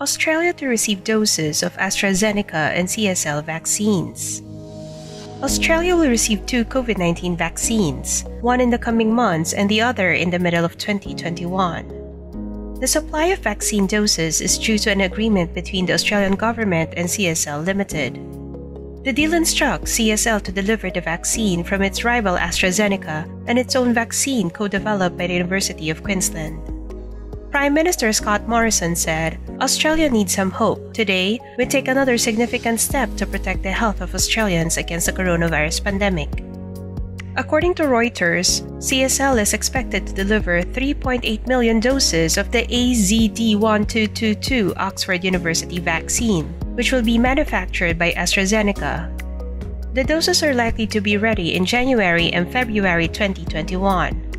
Australia to receive doses of AstraZeneca and CSL vaccines. Australia will receive 2 COVID-19 vaccines, one in the coming months and the other in the middle of 2021. The supply of vaccine doses is due to an agreement between the Australian government and CSL Limited. The deal instructs CSL to deliver the vaccine from its rival AstraZeneca and its own vaccine co-developed by the University of Queensland. Prime Minister Scott Morrison said, "Australia needs some hope. Today, we take another significant step to protect the health of Australians against the coronavirus pandemic." According to Reuters, CSL is expected to deliver 3.8 million doses of the AZD1222 Oxford University vaccine, which will be manufactured by AstraZeneca. The doses are likely to be ready in January and February 2021.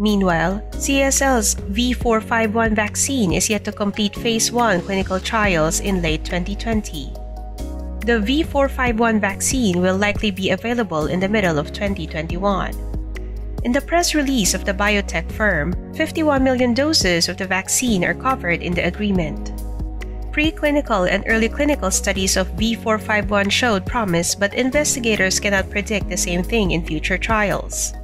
Meanwhile, CSL's V451 vaccine is yet to complete Phase 1 clinical trials in late 2020. The V451 vaccine will likely be available in the middle of 2021. In the press release of the biotech firm, 51 million doses of the vaccine are covered in the agreement. Preclinical and early clinical studies of V451 showed promise, but investigators cannot predict the same thing in future trials.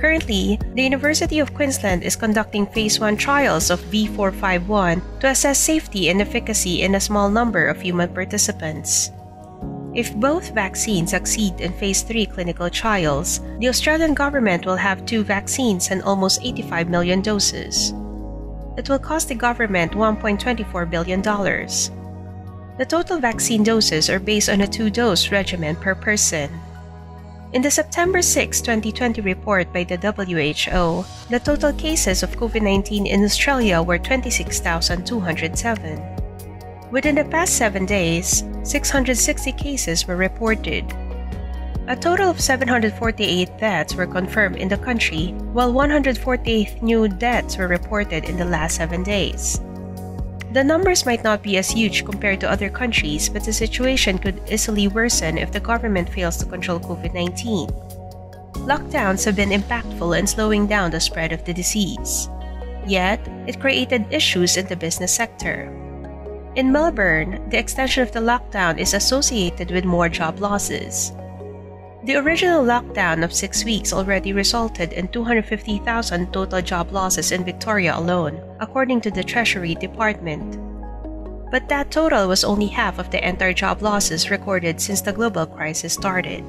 Currently, the University of Queensland is conducting Phase 1 trials of V451 to assess safety and efficacy in a small number of human participants. If both vaccines succeed in Phase 3 clinical trials, the Australian government will have 2 vaccines and almost 85 million doses. It will cost the government $1.24 billion. The total vaccine doses are based on a 2-dose regimen per person. In the September 6, 2020 report by the WHO, the total cases of COVID-19 in Australia were 26,207. Within the past 7 days, 660 cases were reported. A total of 748 deaths were confirmed in the country, while 148 new deaths were reported in the last 7 days. The numbers might not be as huge compared to other countries, but the situation could easily worsen if the government fails to control COVID-19. Lockdowns have been impactful in slowing down the spread of the disease. Yet, it created issues in the business sector. In Melbourne, the extension of the lockdown is associated with more job losses. The original lockdown of 6 weeks already resulted in 250,000 total job losses in Victoria alone, according to the Treasury Department. But that total was only half of the entire job losses recorded since the global crisis started.